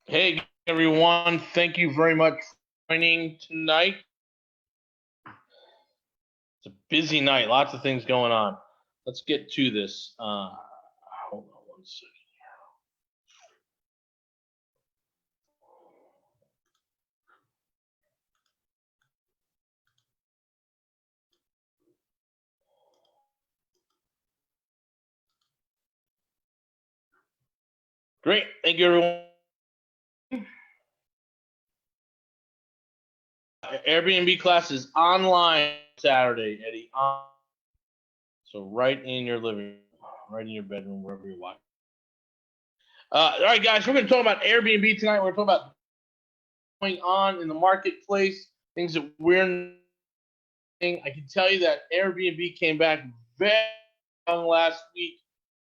Hey, everyone. Thank you very much for joining tonight. It's a busy night. Lots of things going on. Let's get to this. Hold on one second. Great. Thank you, everyone. Airbnb class is online Saturday, Eddie. So right in your living room, right in your bedroom, wherever you're watching. All right, guys, we're going to talk about Airbnb tonight. We're going to talk about going on in the marketplace, things that we're. I can tell you that Airbnb came back very strong last week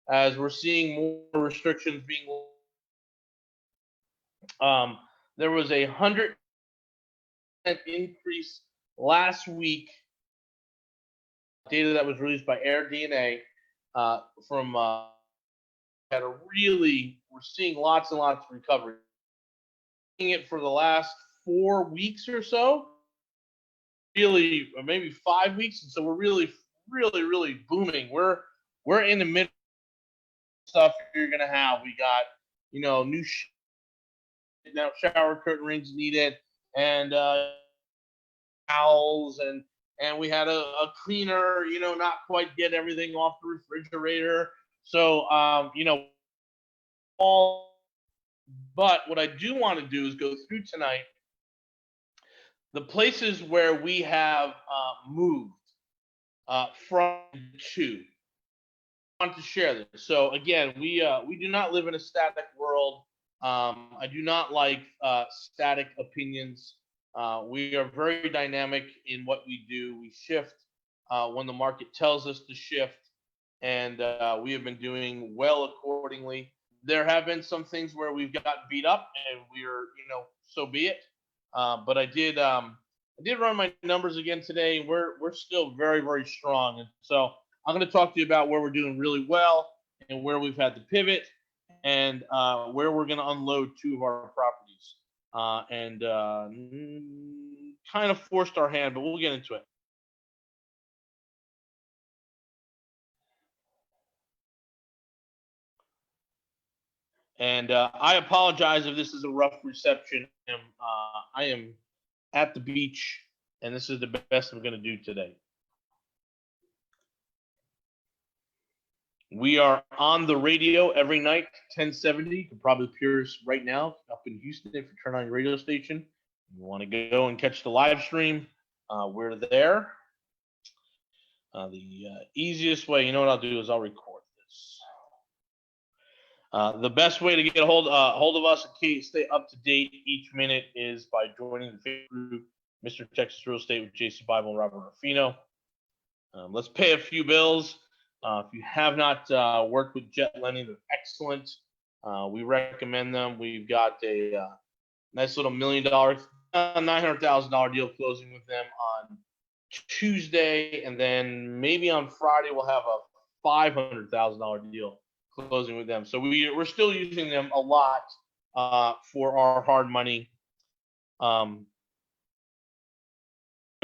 as we're seeing more restrictions being. There was 100% increase last week. Data that was released by Air BnB from had a really, we're seeing lots and lots of recovery. It for the last 4 weeks or so, really, or maybe 5 weeks, and so we're really booming. We're in the middle of stuff you're gonna have. We got new now shower curtain rings needed, and towels, and we had a cleaner, not quite get everything off the refrigerator. So all. But what I do want to do is go through tonight the places where we have moved from to. I want to share this. So again, we do not live in a static world. I do not like static opinions. We are very dynamic in what we do. We shift when the market tells us to shift, and we have been doing well accordingly. There have been some things where we've got beat up, and we're, so be it. But I did run my numbers again today. We're still very strong, and so I'm going to talk to you about where we're doing really well and where we've had to pivot, and where we're going to unload 2 of our properties. And kind of forced our hand, but we'll get into it. And I apologize if this is a rough reception. I am at the beach, and this is the best I'm going to do today. We are on the radio every night, 1070. You can probably hear us right now up in Houston if you turn on your radio station. You want to go and catch the live stream, we're there. The easiest way, you know what I'll do is I'll record this. The best way to get hold of us and stay up to date each minute is by joining the Facebook group, Mr. Texas Real Estate with Jason Bible and Robert Orfino. Let's pay a few bills. If you have not worked with Jet Lending, they're excellent. We recommend them. We've got a nice little $1 million, $900,000 deal closing with them on Tuesday, and then maybe on Friday we'll have a $500,000 deal closing with them. So we're still using them a lot for our hard money. Give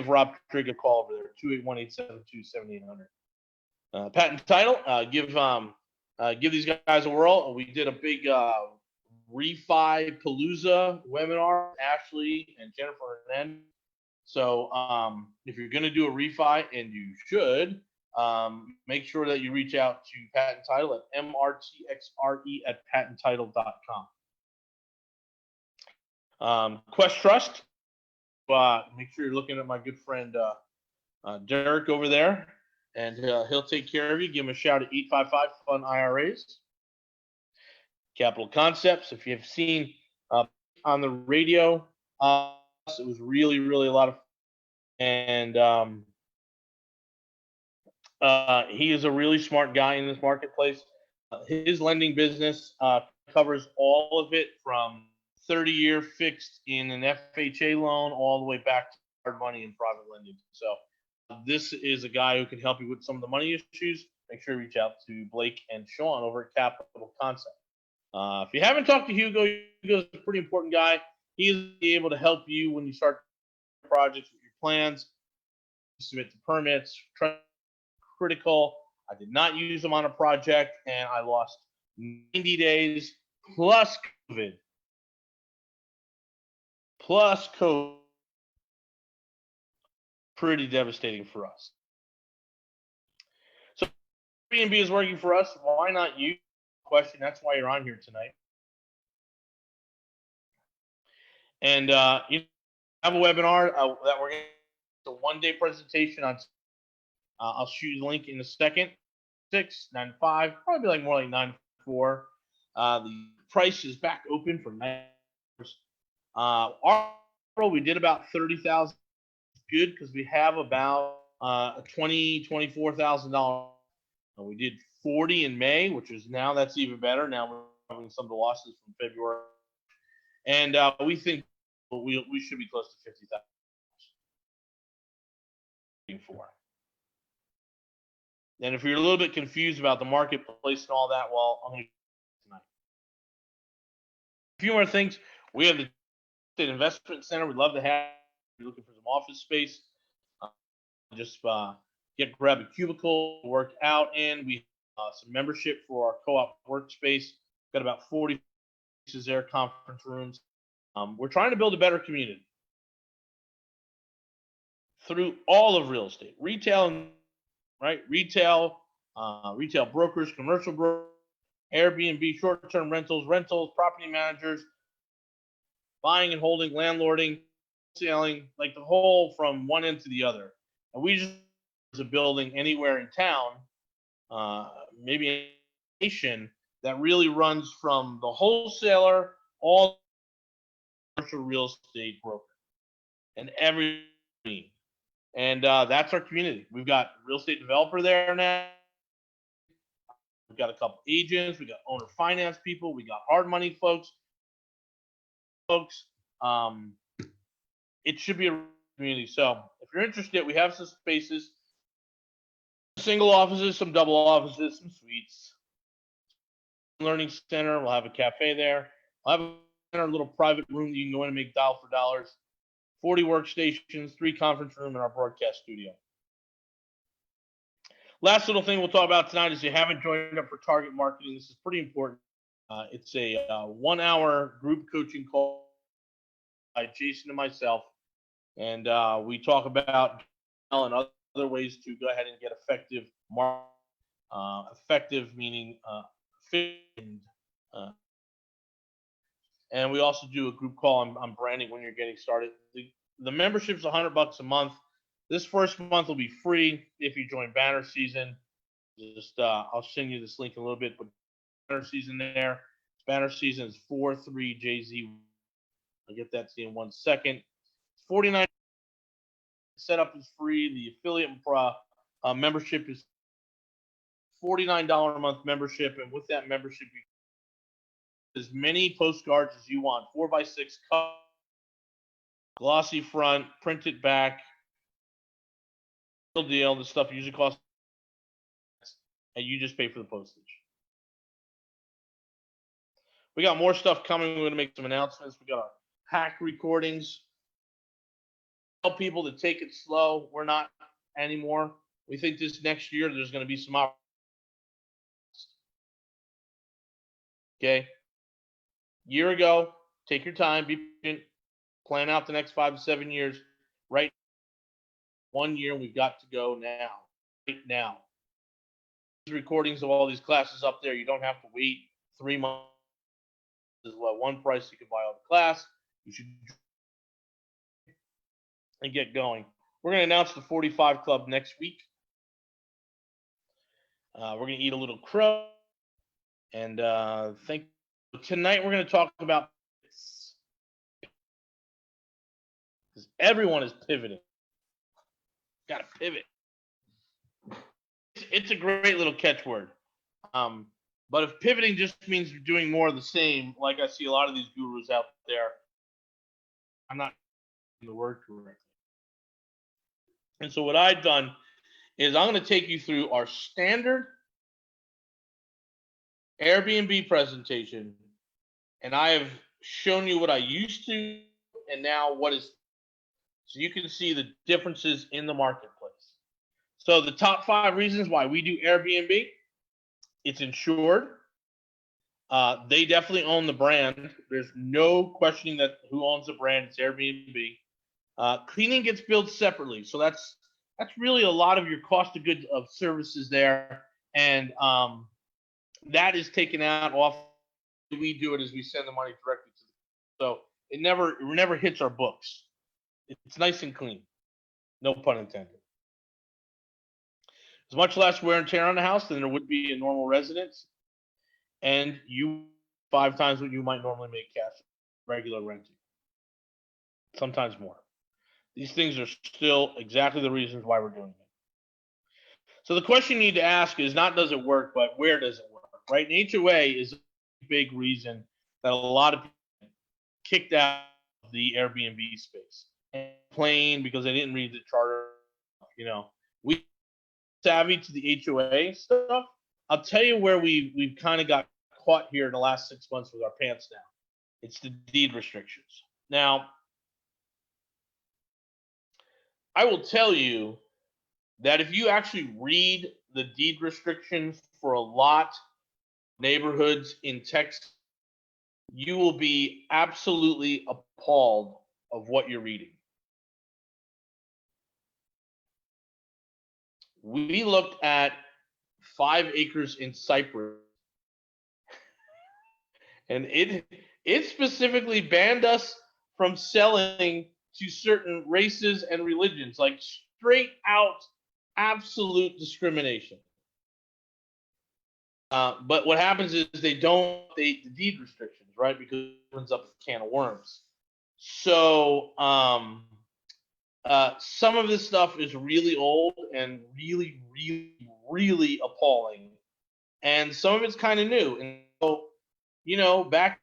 Rob Trigg a call over there, 281-872-7800. Patent title, give these guys a whirl. We did a big refi palooza webinar, Ashley and Jennifer Hernandez. So if you're going to do a refi, and you should, make sure that you reach out to Patent Title at mrtxre@patentttitle.com. Quest Trust, make sure you're looking at my good friend Derek over there, and he'll take care of you. Give him a shout at 855 Fun IRAs. Capital Concepts, if you've seen on the radio, it was really a lot of fun. And he is a really smart guy in this marketplace. His lending business covers all of it, from 30-year fixed in an FHA loan all the way back to hard money and private lending. So this is a guy who can help you with some of the money issues. Make sure you reach out to Blake and Sean over at Capital Concept. If you haven't talked to Hugo's a pretty important guy. He's able to help you when you start projects with your plans, submit the permits, critical. I did not use them on a project, and I lost 90 days plus COVID. Pretty devastating for us. So Airbnb is working for us. Why not you? Question. That's why you're on here tonight. And you have a webinar that we're going to, a one-day presentation on. I'll shoot you the link in a second. 695, probably like more like 94. The price is back open for $9. We did about 30,000. Good because we have about $24,000. We did 40 in May, which is now that's even better. Now we're having some of the losses from February, and we think we should be close to 50,000 for. And if you're a little bit confused about the marketplace and all that, well, I'm going to tonight. A few more things. We have the State Investment Center. We'd love to have. If you're looking for some office space, just grab a cubicle, work out in. We have some membership for our co-op workspace. Got about 40 spaces there, conference rooms. We're trying to build a better community through all of real estate, retail, right? Retail brokers, commercial brokers, Airbnb, short-term rentals, property managers, buying and holding, landlording, selling, like the whole from one end to the other. And we just a building anywhere in town, maybe a nation that really runs from the wholesaler all commercial real estate broker and everything. And that's our community. We've got a real estate developer there now. We've got a couple agents. We got owner finance people. We got hard money folks. It should be a community. So if you're interested, we have some spaces, single offices, some double offices, some suites. Learning center. We'll have a cafe there. We'll have a little private room that you can go in and make dial for dollars. 40 workstations, 3 conference room, and our broadcast studio. Last little thing we'll talk about tonight is you haven't joined up for target marketing. This is pretty important. It's a 1-hour group coaching call by Jason and myself. And we talk about and other ways to go ahead and get effective marketing. Effective meaning and we also do a group call on branding when you're getting started. The membership's $100 a month. This first month will be free if you join banner season. Just I'll send you this link in a little bit, but banner season there. Banner season is 43JZ. I'll get that to you in 1 second. $49. Setup is free. The affiliate membership is $49 a month membership, and with that membership, you get as many postcards as you want. 4x6 cover, glossy front, printed back. Deal. This stuff usually costs, and you just pay for the postage. We got more stuff coming. We're going to make some announcements. We got our hack recordings. Tell people to take it slow. We're not anymore. We think this next year there's going to be some opportunities. Okay. Year ago, take your time, be patient, plan out the next 5 to 7 years. Right. 1 year, we've got to go now. Right now. There's recordings of all these classes up there. You don't have to wait 3 months. This is what one price you can buy all the class. You should and get going. We're going to announce the 45 Club next week. We're going to eat a little crow. And tonight we're going to talk about this. Because everyone is pivoting. Got to pivot. It's a great little catchword. But if pivoting just means doing more of the same, like I see a lot of these gurus out there, I'm not using the word correctly. And so what I've done is I'm going to take you through our standard Airbnb presentation And I have shown you what I used to and now what is, so you can see the differences in the marketplace. So the top 5 reasons why we do Airbnb: it's insured. They definitely own the brand. There's no questioning that who owns the brand. It's Airbnb. Cleaning gets billed separately, so that's really a lot of your cost of goods of services there, and that is taken out off. We do it as we send the money directly to the, so it never hits our books. It's nice and clean, no pun intended. There's much less wear and tear on the house than there would be in normal residence, and you 5 times what you might normally make cash regular renting, sometimes more. These things are still exactly the reasons why we're doing it. So the question you need to ask is not does it work, but where does it work, right? And HOA is a big reason that a lot of people kicked out of the Airbnb space and complained because they didn't read the charter. We savvy to the HOA stuff. I'll tell you where we've kind of got caught here in the last 6 months with our pants down. It's the deed restrictions. Now, I will tell you that if you actually read the deed restrictions for a lot of neighborhoods in Texas, you will be absolutely appalled of what you're reading. We looked at 5 acres in Cyprus, and it specifically banned us from selling to certain races and religions, like straight out absolute discrimination. But what happens is they don't update the deed restrictions, right? Because it opens up a can of worms. So some of this stuff is really old and really, really, really appalling, and some of it's kind of new. And so, back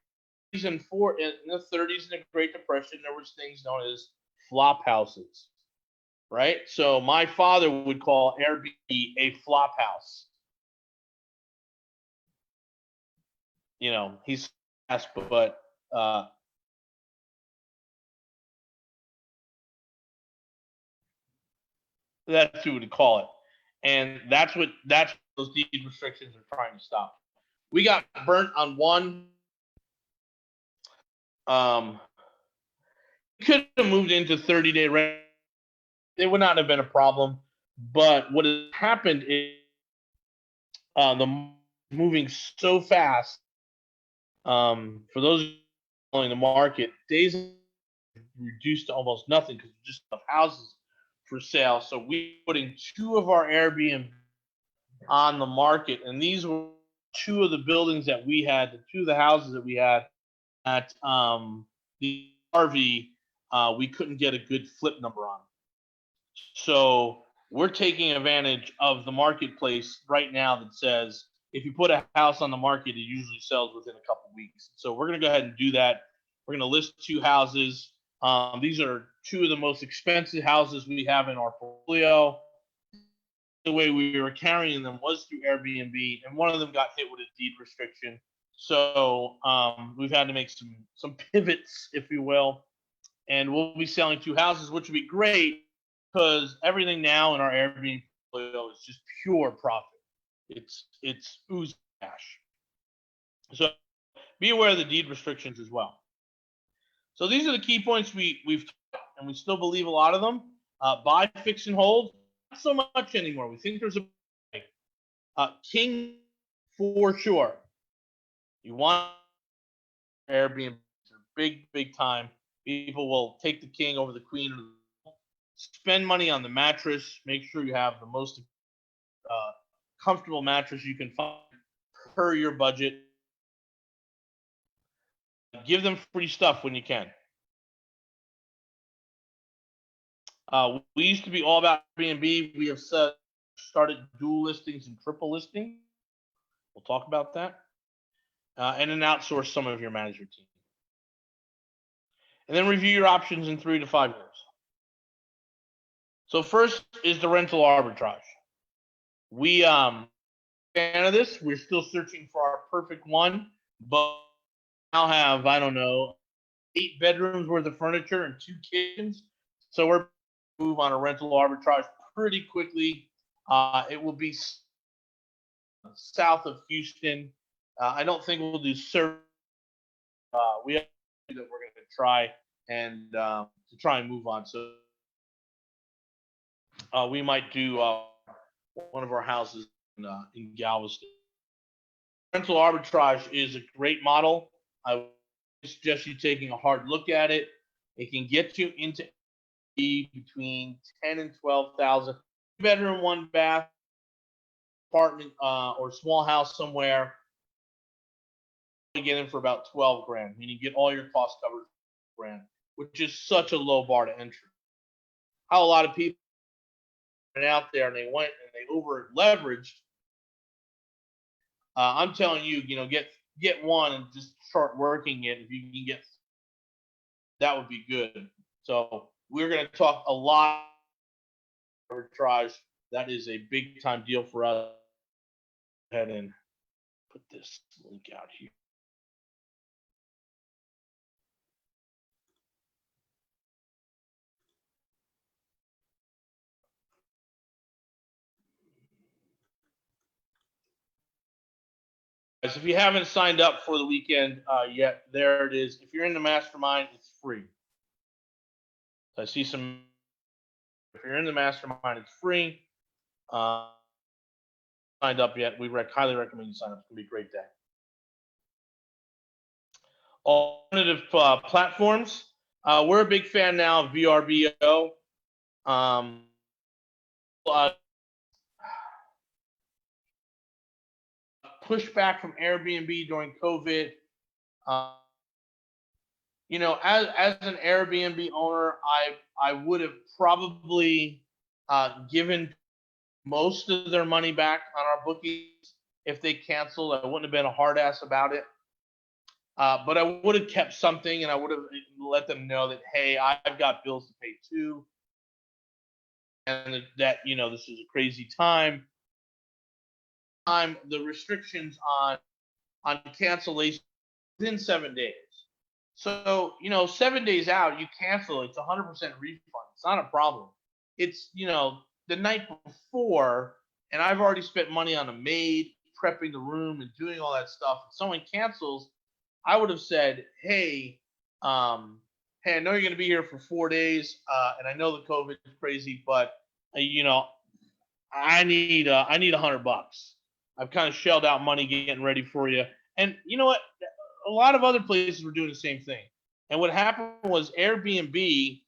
in the 30s and the Great Depression, there was things known as flop houses, right? So my father would call Airbnb a flop house. He's fast, but that's what we would call it, and that's what those deed restrictions are trying to stop. We got burnt on one. Could have moved into 30-day rent. It would not have been a problem. But what has happened is the moving so fast. For those following the market, days reduced to almost nothing because just enough houses for sale. So we putting 2 of our Airbnb on the market, and these were 2 of the buildings that we had, the 2 of the houses that we had at the Harvey. We couldn't get a good flip number on. So we're taking advantage of the marketplace right now that says if you put a house on the market, it usually sells within a couple weeks. So we're going to go ahead and do that. We're going to list 2 houses. These are 2 of the most expensive houses we have in our portfolio. The way we were carrying them was through Airbnb, and one of them got hit with a deed restriction. So we've had to make some pivots, if you will, and we'll be selling 2 houses, which would be great because everything now in our Airbnb portfolio is just pure profit. It's ooze cash. So be aware of the deed restrictions as well. So these are the key points we've taught, and we still believe a lot of them. Buy, fix, and hold. Not so much anymore. We think there's a king for sure. You want Airbnb, big time. People will take the king over the queen. Spend money on the mattress. Make sure you have the most comfortable mattress you can find per your budget. Give them free stuff when you can. We used to be all about Airbnb. We have started dual listings and triple listing. We'll talk about that. And then outsource some of your management team. And then review your options in 3 to 5 years. So first is the rental arbitrage. We fan of this. We're still searching for our perfect one, but now have, I don't know, 8 bedrooms worth of furniture and 2 kitchens. So we're move on a rental arbitrage pretty quickly. It will be south of Houston. I don't think we'll do Surf. We have that we're going to try and to try and move on. So we might do one of our houses in Galveston. Rental arbitrage is a great model. I suggest you taking a hard look at it. It can get you into between 10 and 12,000. Bedroom, 1 bath, apartment or small house somewhere. You get in for about 12 grand, meaning you get all your costs covered for grand, which is such a low bar to entry. How a lot of people went out there and they went and they over leveraged. I'm telling you, get one and just start working it. If you can get, that would be good. So we're going to talk a lot arbitrage. That is a big time deal for us. Go ahead and put this link out here. If you haven't signed up for the weekend yet, there it is. If you're in the mastermind, it's free. I see some. If you're in the mastermind, it's free. Signed up yet? We highly recommend you sign up. It's gonna be a great day. Alternative platforms. We're a big fan now of VRBO. Pushback from Airbnb during COVID. As an Airbnb owner, I would have probably given most of their money back on our bookings if they canceled. I wouldn't have been a hard ass about it. But I would have kept something, and I would have let them know that, hey, I've got bills to pay too, and that this is a crazy time. The restrictions on cancellation within 7 days. So 7 days out, you cancel, it's 100% refund. It's not a problem. It's the night before, and I've already spent money on a maid, prepping the room, and doing all that stuff. If someone cancels, I would have said, hey, I know you're going to be here for 4 days, and I know the COVID is crazy, but I need $100. I've kind of shelled out money getting ready for you. And you know what? A lot of other places were doing the same thing. And what happened was Airbnb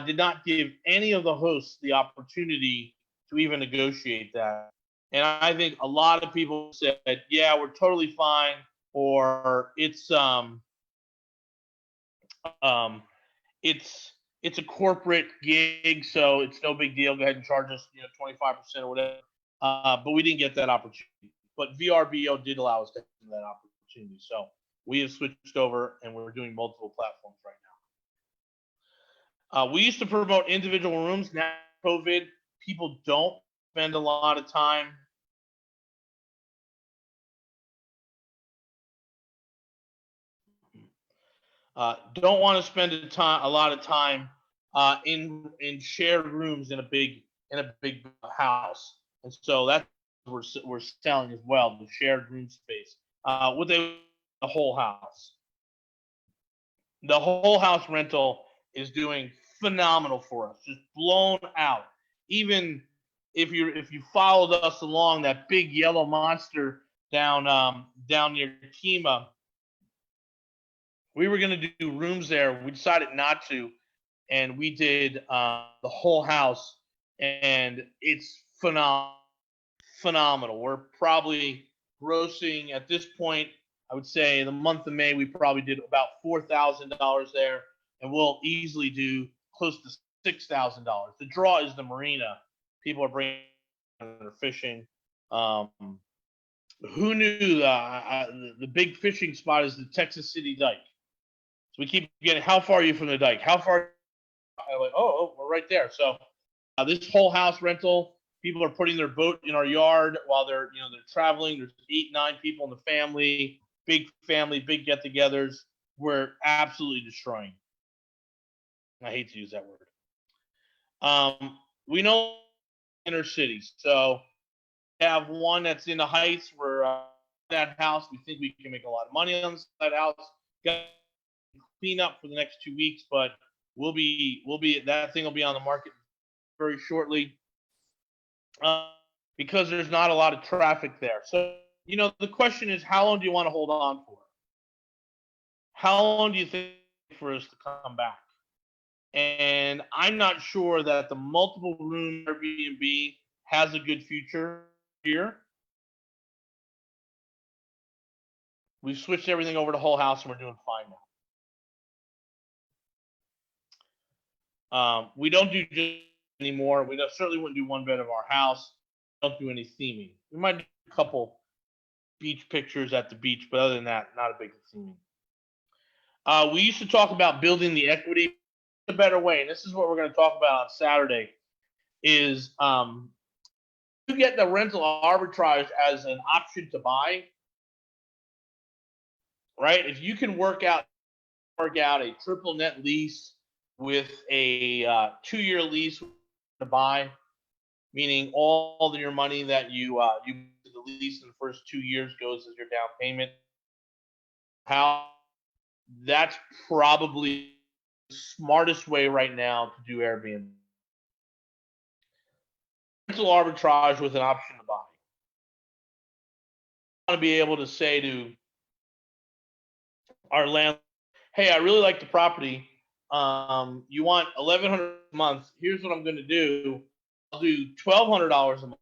did not give any of the hosts the opportunity to even negotiate that. And I think a lot of people said, yeah, we're totally fine, or it's a corporate gig, so it's no big deal. Go ahead and charge us 25% or whatever. But we didn't get that opportunity. But VRBO did allow us to have that opportunity. So we have switched over, and we're doing multiple platforms right now. We used to promote individual rooms. Now, COVID, people don't spend a lot of time don't want to spend a lot of time in shared rooms in a big house, and so that's what we're selling as well, the shared room space. The whole house. The whole house rental is doing phenomenal for us, just blown out. Even if you followed us along that big yellow monster down near Kima, we were going to do rooms there. We decided not to, and we did the whole house, and it's phenomenal. We're probably grossing at this point, I would say in the month of May, we probably did about $4,000 there, and we'll easily do close to $6,000. The draw is the marina. People are bringing their fishing. Who knew the big fishing spot is the Texas City Dike? So we keep getting, how far are you from the dike? How far? I'm like, oh, we're right there. So this whole house rental, people are putting their boat in our yard while they're traveling. There's 8, 9 people in the family, big get-togethers. we're absolutely destroying. I hate to use that word. We know inner cities, so we have one that's in the Heights. Where that house, we think we can make a lot of money on that house. Got to clean up for the next 2 weeks, but that thing will be on the market very shortly, because there's not a lot of traffic there. So the question is, how long do you want to hold on for? How long do you think for us to come back? And I'm not sure that the multiple room Airbnb has a good future here. We've switched everything over to whole house and we're doing fine now. We don't do just anymore. We certainly wouldn't do one bed of our house. We don't do any theming. We might do a couple beach pictures at the beach, but other than that, not a big theming. We used to talk about building the equity a better way, and this is what we're going to talk about on Saturday, is you get the rental arbitrage as an option to buy, right? If you can work out a triple net lease with a 2-year lease to buy, meaning all of your money that you the lease in the first 2 years goes as your down payment. That's probably the smartest way right now to do Airbnb. Rental arbitrage with an option to buy. I want to be able to say to our landlord, hey, I really like the property. You want $1,100 a month? Here's what I'm going to do. I'll do $1,200 a month.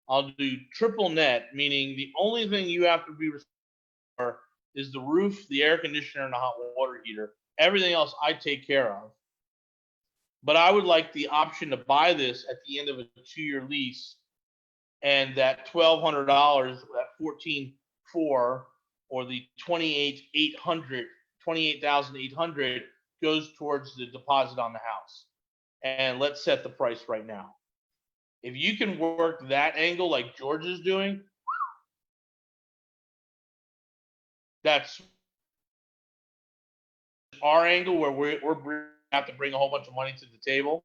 I'll do triple net, meaning the only thing you have to be responsible for is the roof, the air conditioner, and the hot water heater. Everything else I take care of. But I would like the option to buy this at the end of a 2-year lease, and that $1,200, that $14,400, or the $28,800 goes towards the deposit on the house. And let's set the price right now. If you can work that angle like George is doing, that's our angle where we're have to bring a whole bunch of money to the table.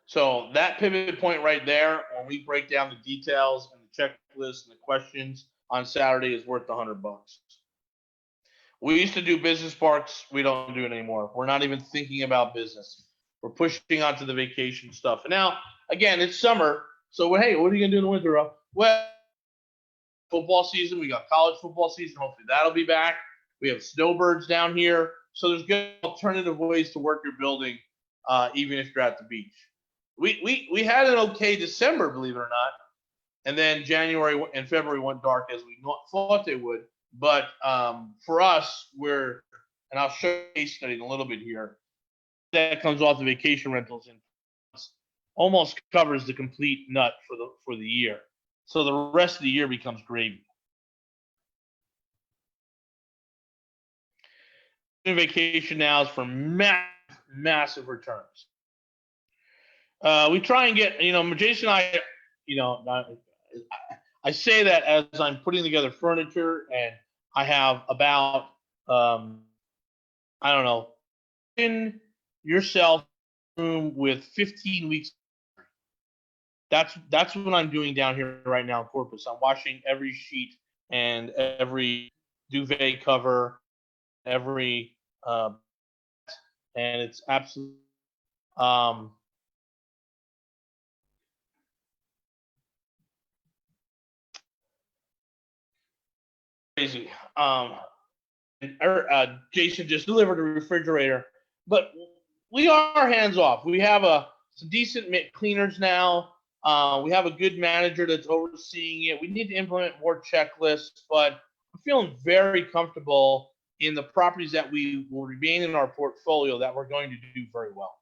So that pivot point right there, when we break down the details and the checklist and the questions on Saturday, is worth $100. We used to do business parks. We don't do it anymore. We're not even thinking about business. We're pushing onto the vacation stuff. And now, again, it's summer. So, hey, what are you going to do in the winter, Rob? Well, football season. We got college football season. Hopefully that'll be back. We have snowbirds down here. So there's good alternative ways to work your building, even if you're at the beach. We had an okay December, believe it or not. And then January and February went dark as we thought they would. But for us, and I'll show you a case study in a little bit here, that comes off the vacation rentals and almost covers the complete nut for the year. So the rest of the year becomes gravy. Vacation now is for massive returns. We try and get, Jason and I say that as I'm putting together furniture, and I have about, in yourself room with 15 weeks. That's what I'm doing down here right now in Corpus. I'm washing every sheet and every duvet cover, every, and it's absolutely, crazy. Jason just delivered a refrigerator, but we are hands off. We have some decent cleaners now. We have a good manager that's overseeing it. We need to implement more checklists, but I'm feeling very comfortable in the properties that we will remain in our portfolio that we're going to do very well.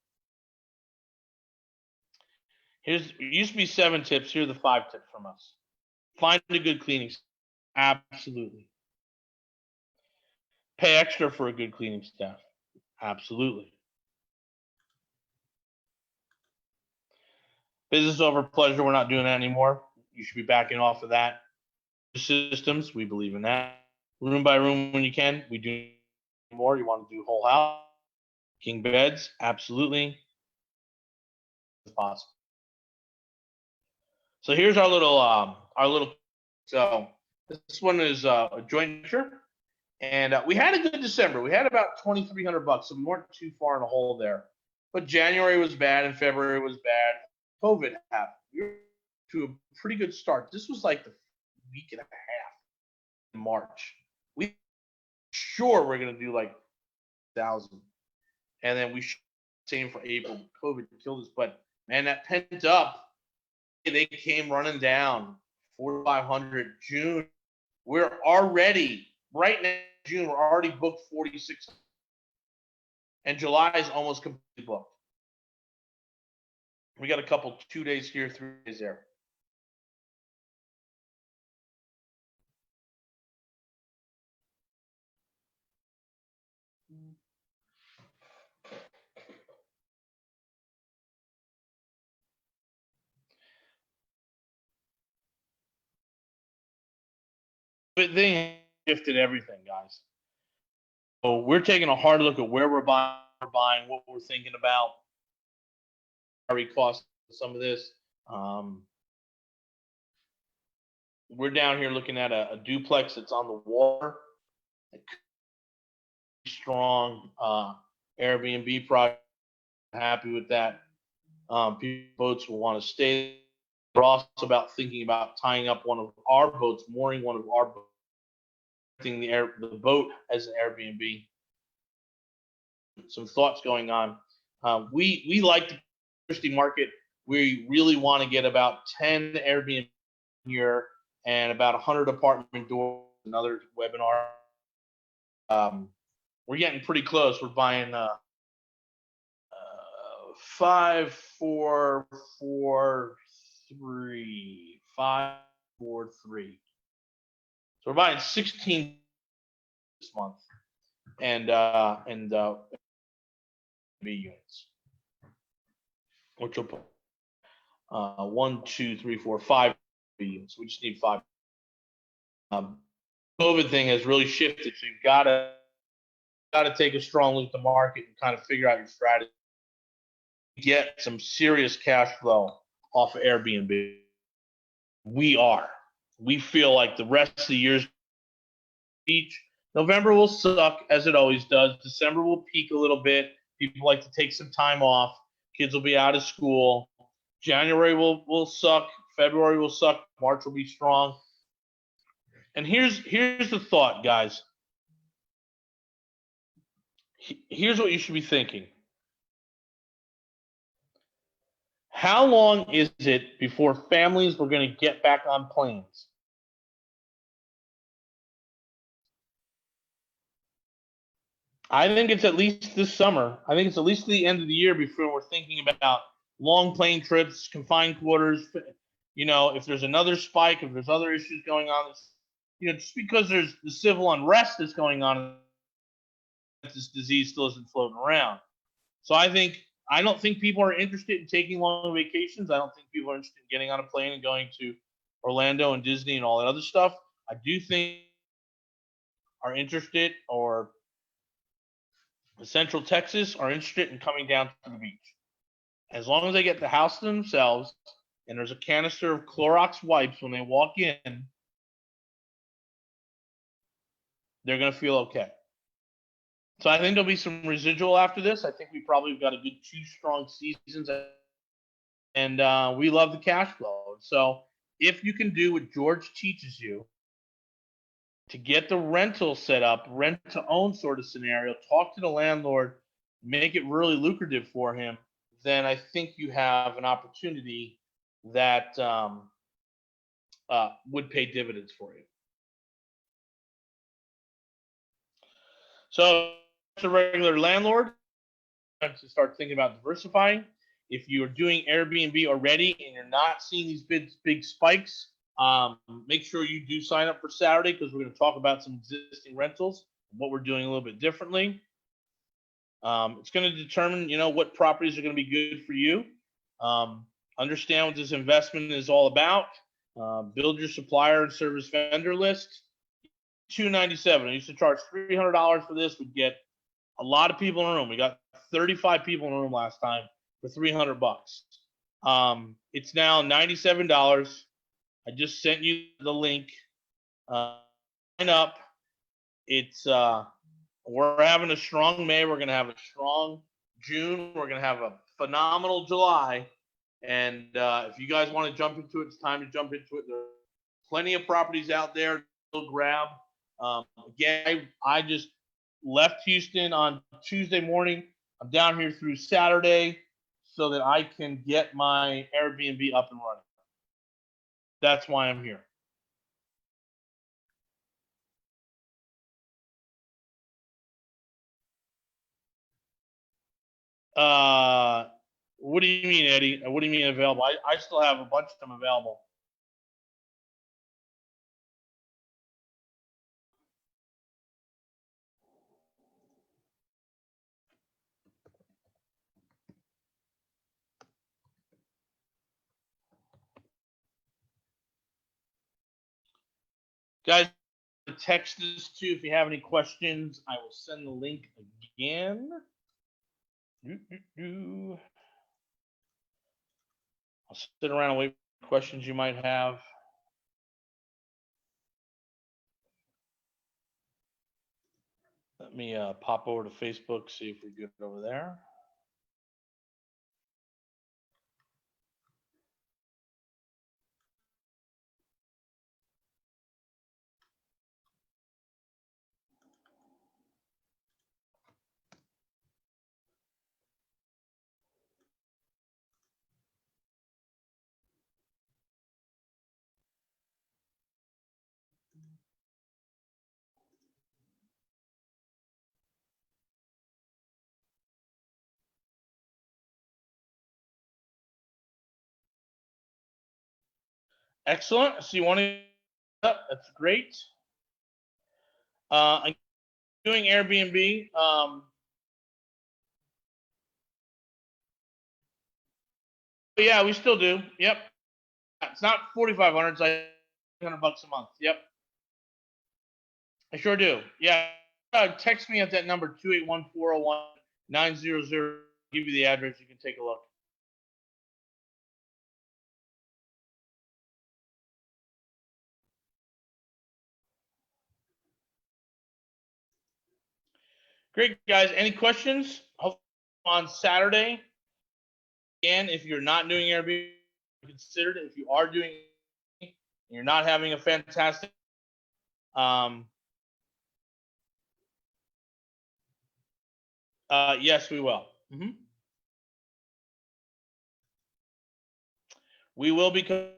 It used to be 7 tips. Here are the 5 tips from us. Find a good cleaning. Absolutely. Pay extra for a good cleaning staff. Absolutely. Business over pleasure. We're not doing that anymore. You should be backing off of that. Systems, we believe in that. Room by room when you can. We do more. You want to do whole house, king beds, absolutely, as possible. So here's our little. So this one is a joint venture, and we had a good December. We had about $2,300, so we weren't too far in the hole there. But January was bad and February was bad. COVID happened. We were to a pretty good start. This was like the week and a half in March. We sure we're gonna do like 1,000, and then we same for April. COVID killed us, but man, that pent up. They came running down 4,500. June, we're already right now. June, we're already booked 46, and July is almost completely booked. We got a couple 2 days here, 3 days there. But they shifted everything, guys. So we're taking a hard look at where we're buying, what we're thinking about, cost some of this. We're down here looking at a duplex that's on the water. Strong Airbnb project. Happy with that. Boats will want to stay. We're also thinking about tying up one of our boats, mooring one of our boats, the boat as an Airbnb. Some thoughts going on. We like the Christie market. We really want to get about 10 Airbnb here and about 100 apartment doors. Another webinar. We're getting pretty close. We're buying 5, 4, 4, 3, 5, 4, 3. So we're buying 16 this month, and B units, which will put 1, 2, 3, 4, 5 B units. We just need 5. COVID thing has really shifted, so you've got to take a strong look at the market and kind of figure out your strategy. Get some serious cash flow off of Airbnb. We feel like the rest of the year's beach. November will suck, as it always does. December will peak a little bit. People like to take some time off. Kids will be out of school. January will suck. February will suck. March will be strong. And here's the thought, guys. Here's what you should be thinking. How long is it before families were going to get back on planes? I think it's at least this summer. I think it's at least the end of the year before we're thinking about long plane trips, confined quarters. You know, if there's another spike, if there's other issues going on, just because there's the civil unrest that's going on, this disease still isn't floating around. So I don't think people are interested in taking long vacations. I don't think people are interested in getting on a plane and going to Orlando and Disney and all that other stuff. I do think are interested, or Central Texas are interested in coming down to the beach. As long as they get the house to themselves and there's a canister of Clorox wipes when they walk in, they're going to feel okay. So I think there'll be some residual after this. I think we probably got a good 2 strong seasons, and we love the cash flow. So if you can do what George teaches you to get the rental set up, rent to own sort of scenario, talk to the landlord, make it really lucrative for him, then I think you have an opportunity that would pay dividends for you. So as a regular landlord, to start thinking about diversifying. If you're doing Airbnb already and you're not seeing these big spikes, make sure you do sign up for Saturday, because we're going to talk about some existing rentals, what we're doing a little bit differently. It's going to determine, what properties are going to be good for you. understand what this investment is all about. Build your supplier and service vendor list. $297. I used to charge $300 for this. We'd get a lot of people in the room. We got 35 people in the room last time for $300. It's now $97. I just sent you the link. Sign up. It's we're having a strong May. We're gonna have a strong June. We're gonna have a phenomenal July. And if you guys want to jump into it, it's time to jump into it. There are plenty of properties out there to grab. Again, I just left Houston on Tuesday morning. I'm down here through Saturday so that I can get my Airbnb up and running. That's why I'm here. What do you mean, Eddie? What do you mean available? I still have a bunch of them available. Guys, text this too if you have any questions. I will send the link again. I'll sit around and wait for questions you might have. Let me pop over to Facebook, see if we're good over there. Excellent. So you want to? That's great. I'm doing Airbnb. Yeah, we still do. Yep. It's not 4,500. It's like $100 a month. Yep. I sure do. Yeah. Text me at that number 281-401-900. Give you the address. You can take a look. Great, guys. Any questions? Hopefully on Saturday. Again, if you're not doing Airbnb, consider it. If you are doing it, you're not having a fantastic yes, we will. We will, because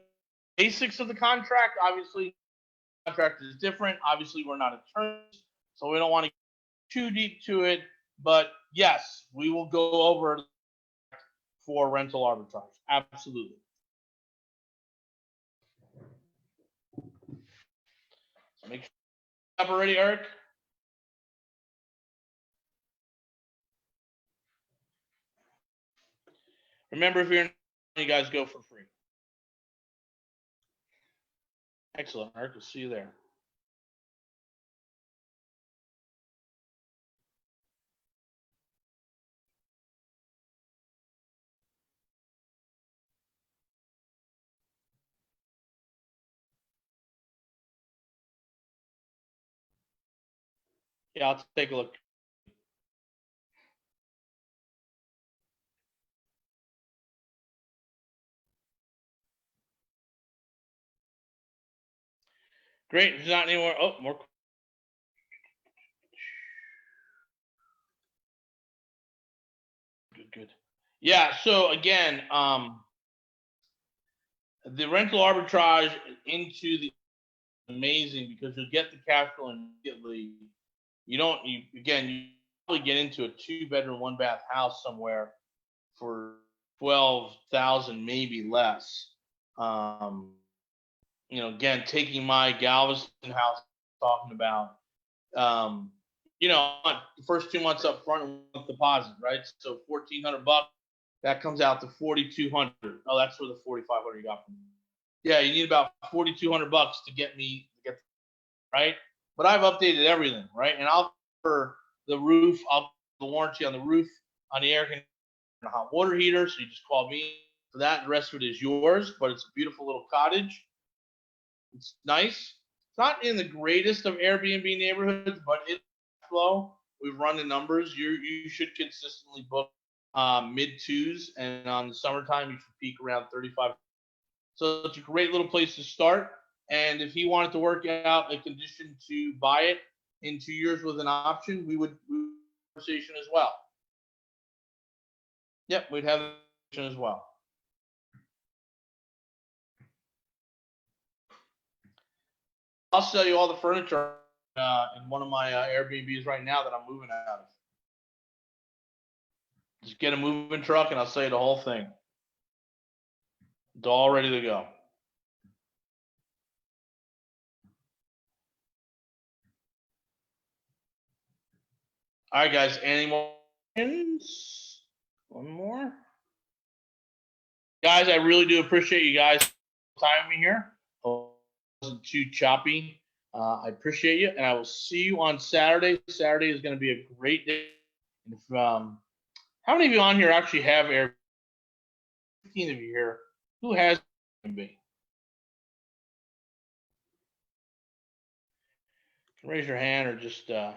basics of the contract, obviously, the contract is different. Obviously, we're not attorneys, so we don't want to get too deep to it. But yes, we will go over for rental arbitrage. Absolutely. So make sure you have already, Eric. Remember, if you're in, you guys go for free. Excellent, Eric. We'll see you there. Yeah, I'll take a look. Great. There's not any more. Oh, more. Good. Yeah. So again, the rental arbitrage into the amazing, because you'll get the cash flow immediately. You probably get into a 2-bedroom, 1-bath house somewhere for 12,000, maybe less. Again, taking my Galveston house talking about, the first 2 months up front with deposit, right? So $1,400. That comes out to $4,200. Oh, that's for the $4,500 you got from me. Yeah, you need about $4,200 to get me right. But I've updated everything, right? And I'll cover the roof. I'll the warranty on the roof, on the air conditioner, and the hot water heater. So you just call me for that. The rest of it is yours. But it's a beautiful little cottage. It's nice. It's not in the greatest of Airbnb neighborhoods, but it's flow. We've run the numbers. You should consistently book mid-2s, and on the summertime you should peak around 35. So it's a great little place to start. And if he wanted to work out a condition to buy it in 2 years with an option, we would have a conversation as well. Yep, we'd have a conversation as well. I'll sell you all the furniture in one of my Airbnbs right now that I'm moving out of. Just get a moving truck and I'll sell you the whole thing. It's all ready to go. All right, guys. Any more questions? One more. Guys, I really do appreciate you guys time me here. Hope it wasn't too choppy. I appreciate you, and I will see you on Saturday. Saturday is going to be a great day. If, how many of you on here actually have Airbnb? 15 of you here. Who has Airbnb? Raise your hand or just get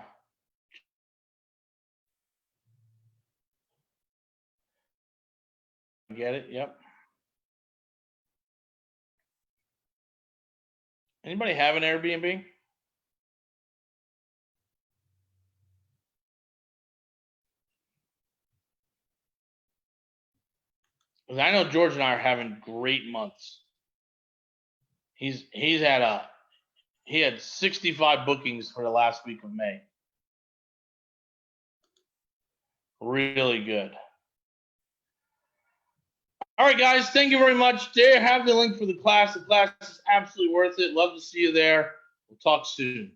it. Yep. Anybody have an Airbnb? Because I know George and I are having great months. He had 65 bookings for the last week of May. Really good. All right, guys. Thank you very much. There, have the link for the class. The class is absolutely worth it. Love to see you there. We'll talk soon.